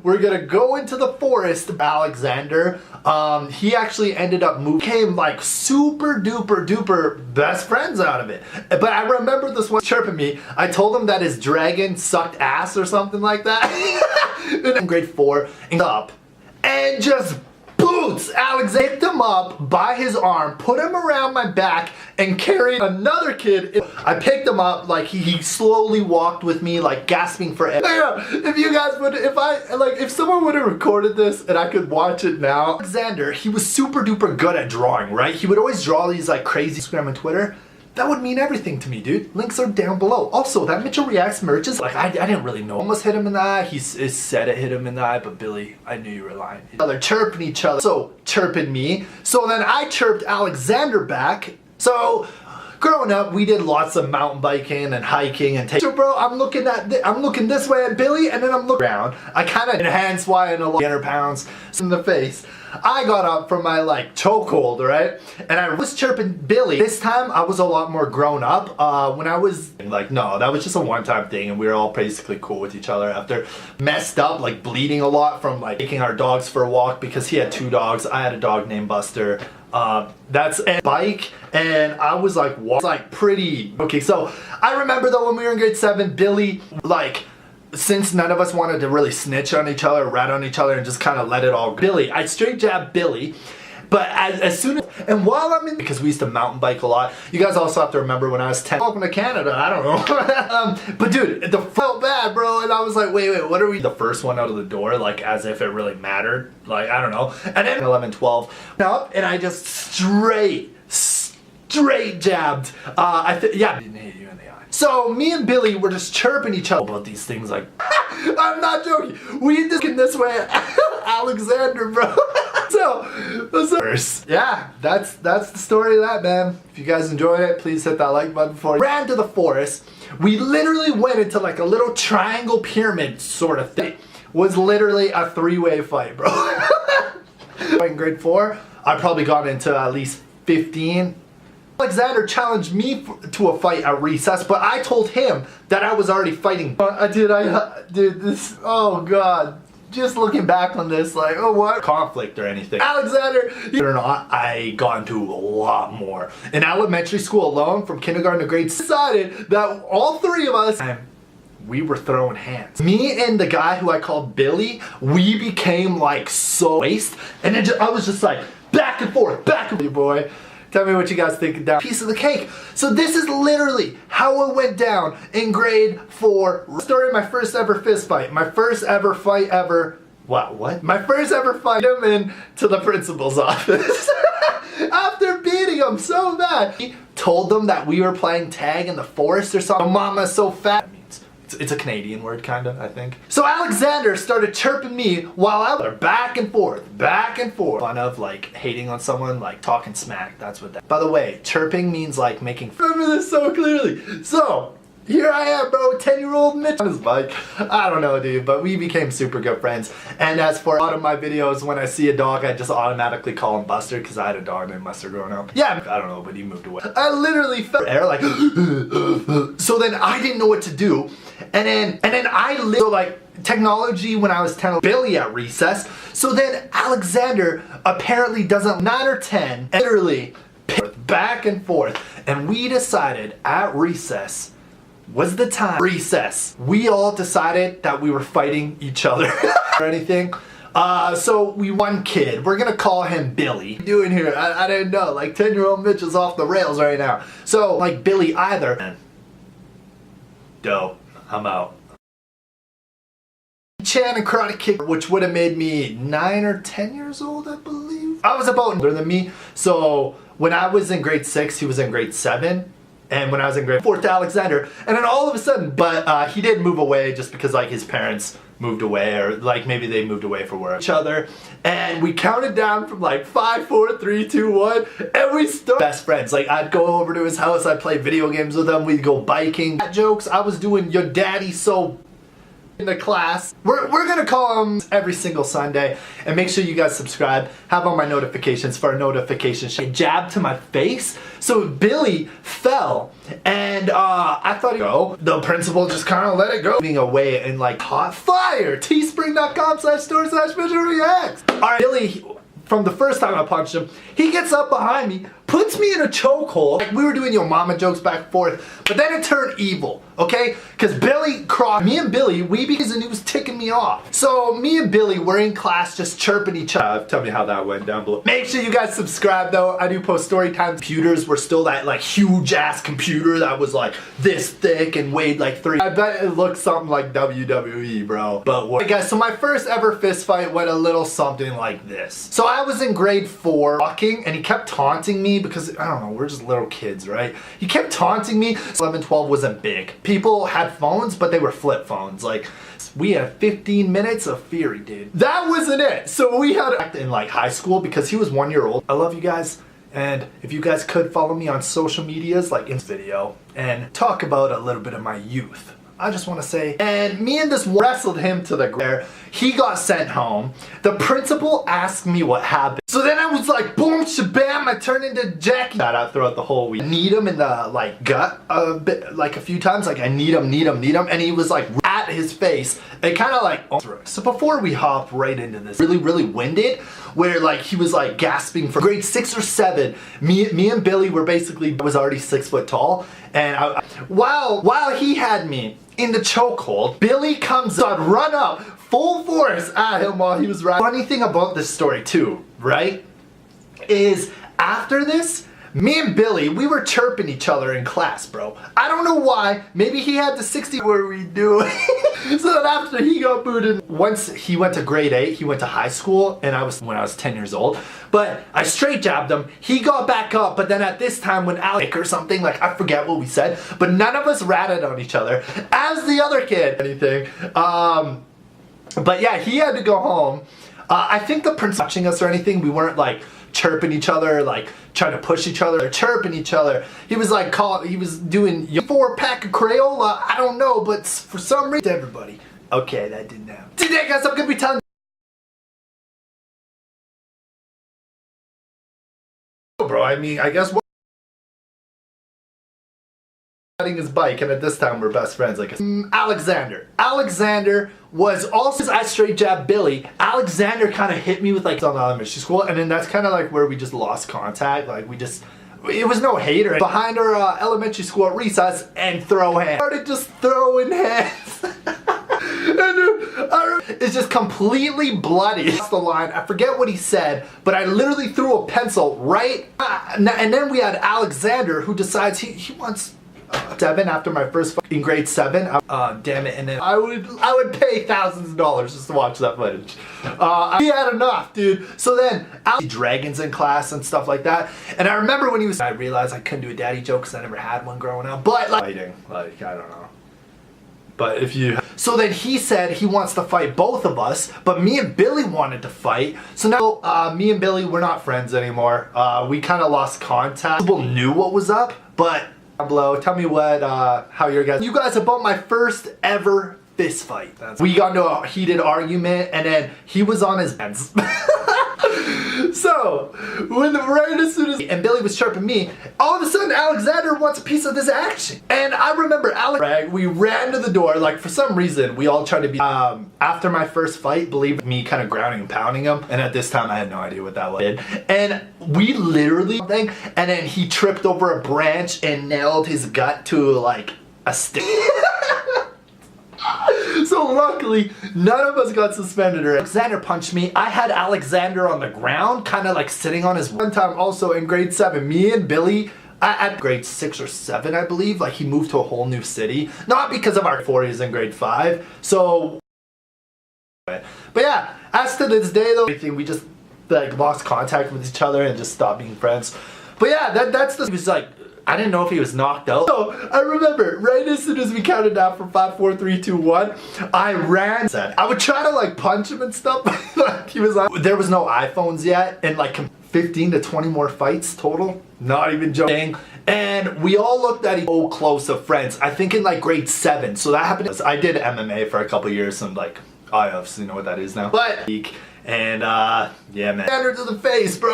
we're gonna go into the forest. Alexander, he actually ended up became like super duper best friends out of it. But I remember this one chirping me. I told him that his dragon sucked ass or something like that. In grade 4, and just boots Alexander, picked him up by his arm, put him around my back, and carried another kid. I picked him up, like he slowly walked with me, like gasping for air. If you guys would, if someone would have recorded this and I could watch it now. Alexander, he was super duper good at drawing, right? He would always draw these like crazy Instagram and Twitter. That would mean everything to me, dude. Links are down below. Also, that Mitchell Reacts merch is like, I didn't really know. Almost hit him in the eye. He said it hit him in the eye, but Billy, I knew you were lying. They're chirping each other. So, chirping me. So then I chirped Alexander back. So, growing up, we did lots of mountain biking and hiking and so bro, I'm looking this way at Billy, and then I'm looking around. I kind of enhanced why in a 100 pounds in the face. I got up from my like chokehold, right? And I was chirping Billy. This time I was a lot more grown up. When I was like, no, that was just a one-time thing, and we were all basically cool with each other after. Messed up, like bleeding a lot from like taking our dogs for a walk because he had 2 dogs. I had a dog named Buster. That's a bike, and I was like pretty okay. So I remember though when we were in grade 7, Billy, like, since none of us wanted to really snitch on each other, rat on each other, and just kind of let it all go. Billy, I straight jabbed Billy, but as soon as, and while I'm in, because we used to mountain bike a lot, you guys also have to remember when I was 10, welcome to Canada, I don't know. But dude, it felt bad, bro, and I was like, wait, what are we? The first one out of the door, like as if it really mattered, like, I don't know. And then 11, 12, up, and I just straight jabbed, yeah, didn't hit you in the eye. So me and Billy were just chirping each other about these things, like, I'm not joking. We just get this way, Alexander, bro. So, yeah, that's the story of that, man. If you guys enjoyed it, please hit that like button for it. Ran to the forest. We literally went into like a little triangle pyramid sort of thing. It was literally a 3-way fight, bro. In grade 4, I probably got into at least 15. Alexander challenged me to a fight at recess, but I told him that I was already fighting. Dude, this, oh god. Just looking back on this, like, oh, what? Conflict or anything. Alexander, or not, I got into a lot more. In elementary school alone, from kindergarten to grade 6, decided that all 3 of us, we were throwing hands. Me and the guy who I called Billy, we became like so waste, and then I was just like, back and forth, boy. Tell me what you guys think of that piece of the cake. So this is literally how it went down in grade 4. Story of my first ever fist fight. My first ever fight ever. What? My first ever fight him into the principal's office. After beating him so bad. He told them that we were playing tag in the forest or something. Mama's so fat. It's a Canadian word, kinda, I think. So Alexander started chirping me while I was back and forth. Fun of like hating on someone, like talking smack, that's what that. By the way, chirping means like making. Remember this so clearly. So, here I am, bro, 10-year-old Mitch on his bike. I don't know, dude, but we became super good friends. And as for a lot of my videos, when I see a dog, I just automatically call him Buster, because I had a dog named Buster growing up. Yeah, I don't know, but he moved away. I literally felt air like, so then I didn't know what to do. And then I lived, so like, technology when I was 10, Billy at recess. So then Alexander apparently doesn't, 9 or 10, literally back and forth. And we decided at recess, was the time. Recess. We all decided that we were fighting each other or anything. So we one kid, we're gonna call him Billy. What are you doing here? I didn't know, like 10-year-old Mitch is off the rails right now. So like Billy either. Dope, I'm out. Chan and karate kick, which would have made me 9 or 10 years old, I believe. I was about older than me. So when I was in grade 6, he was in grade 7. And when I was in grade 4 to Alexander, and then all of a sudden, but he did move away just because like his parents moved away, or like maybe they moved away for work. Each other, and we counted down from like 5, 4, 3, 2, 1, and we still best friends. Like I'd go over to his house, I'd play video games with him, we'd go biking. Jokes, I was doing your daddy so in the class. We're gonna call him every single Sunday, and make sure you guys subscribe, have on my notifications for a notification. She jabbed to my face, so Billy fell, and I thought, the principal just kind of let it go. Being away in like hot fire, teespring.com/store/visualreacts. Alright, Billy, from the first time I punched him, he gets up behind me, puts me in a chokehold. Like, we were doing your mama jokes back and forth, but then it turned evil, okay? Because Billy crossed me and Billy, and he was ticking me off. So me and Billy were in class just chirping each other. Tell me how that went down below. Make sure you guys subscribe though. I do post story times. Computers were still that like huge ass computer that was like this thick and weighed like 3. I bet it looked something like WWE, bro. But what? Hey guys, so my first ever fist fight went a little something like this. So I was in grade 4 walking, and he kept taunting me because, I don't know, we're just little kids, right? He kept taunting me. 11, 12 wasn't big. People had phones, but they were flip phones. Like, we had 15 minutes of fury, dude. That wasn't it. So we had to act in like high school because he was 1 year old. I love you guys. And if you guys could follow me on social medias, like in this video, and talk about a little bit of my youth. I just want to say, and me and this wrestled him to the ground. He got sent home. The principal asked me what happened. So then I was like, boom, shabam, I turned into Jackie. That out throughout the whole week. I kneed him in the like gut a bit, like a few times. Like I kneed him, and he was like at his face. It kind of like, so before we hop right into this, really winded, where like he was like gasping for grade 6 or 7. Me and Billy were basically, was already 6 foot tall. And while he had me in the chokehold, Billy comes up, run up, full force at him while he was riding. Funny thing about this story too, right, is after this, me and Billy, we were chirping each other in class, bro. I don't know why. Maybe he had the 60. What are we doing? So then after he got booted, once he went to grade 8, he went to high school, and when I was 10 years old. But I straight jabbed him. He got back up, but then at this time when Alec or something, like I forget what we said, but none of us ratted on each other, as the other kid, anything. But yeah, he had to go home. I think the principal watching us or anything, we weren't like chirping each other, like trying to push each other, or chirping each other. He was like he was doing 4-pack of Crayola, I don't know, but for some reason, everybody. Okay, that didn't happen. Today guys, I'm gonna be telling bro, I mean, I guess riding his bike, and at this time we're best friends. Like Alexander was also, I straight jabbed Billy. Alexander kind of hit me with like on elementary school, and then that's kind of like where we just lost contact. Like it was no hater. Behind our elementary school at recess, and throw hands. Started just throwing hands. It's just completely bloody. That's the line. I forget what he said, but I literally threw a pencil right. And then we had Alexander, who decides he wants 7 after my first fight in grade 7. Damn it! And then I would pay thousands of dollars just to watch that footage. He had enough, dude. So then dragons in class and stuff like that. And I remember when I realized I couldn't do a daddy joke because I never had one growing up. But like fighting, like I don't know. But if you... So then he said he wants to fight both of us, but me and Billy wanted to fight. So now me and Billy, we're not friends anymore. We kind of lost contact. People knew what was up, but below, tell me what, how you guys about my first ever fist fight. We got into a heated argument, and then he was on his hands. So, right as soon as Billy was chirping me, all of a sudden Alexander wants a piece of this action. And I remember we ran to the door, like for some reason we all tried to be, after my first fight, believe me, kind of grounding and pounding him. And at this time I had no idea what that was. And we literally, and then he tripped over a branch and nailed his gut to like a stick. So luckily, none of us got suspended or Alexander punched me. I had Alexander on the ground, kind of like sitting on his one time also in grade 7. Me and Billy, at grade 6 or 7, I believe, like he moved to a whole new city. Not because of our 40s in grade 5. So, but yeah, as to this day though, we just like lost contact with each other and just stopped being friends. But yeah, that's he was like, I didn't know if he was knocked out. So I remember right as soon as we counted down from 5, 4, 3, 2, 1, I ran. I would try to like punch him and stuff. Like he was like, there was no iPhones yet, and like 15 to 20 more fights total. Not even joking. And we all looked at each other close of friends. I think in like grade 7. So that happened. I did MMA for a couple years. So I'm like, I obviously know what that is now. But, and yeah, man. Stand her to the face, bro.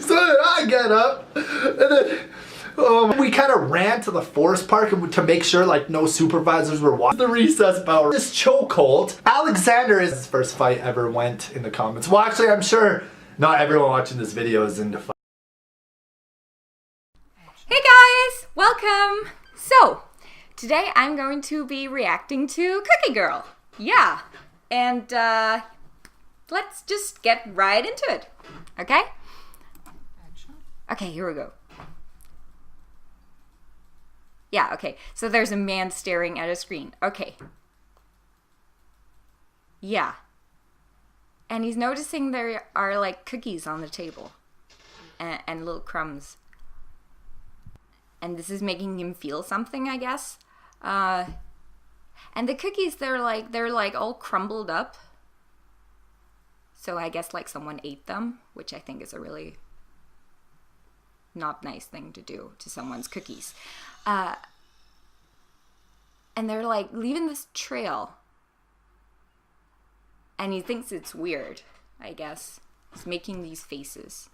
So I get up, and then we kind of ran to the forest park to make sure like no supervisors were watching. The recess power. This chokehold. Alexander is his first fight ever went in the comments. Well, actually, I'm sure not everyone watching this video is into fight. Hey guys, welcome. So today I'm going to be reacting to Cookie Girl. Yeah, and let's just get right into it. Okay? Okay, here we go. Yeah, okay. So there's a man staring at a screen. Okay. Yeah. And he's noticing there are like cookies on the table and little crumbs. And this is making him feel something, I guess. And the cookies, they're like all crumbled up. So I guess like someone ate them, which I think is a really not nice thing to do to someone's cookies. And they're like leaving this trail. And he thinks it's weird, I guess. He's making these faces.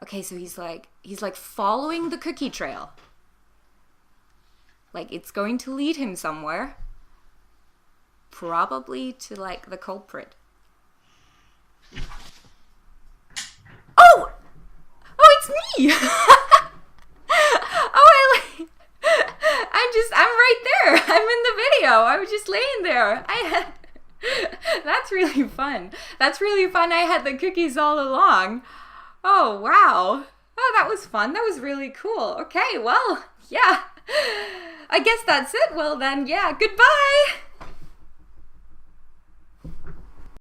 Okay, so he's like following the cookie trail. Like it's going to lead him somewhere. Probably to like the culprit. Oh! Oh, it's me! I'm right there. I'm in the video. I was just laying there. That's really fun. That's really fun. I had the cookies all along. Oh, wow. Oh, that was fun. That was really cool. Okay, well, yeah. I guess that's it. Well then, yeah, goodbye.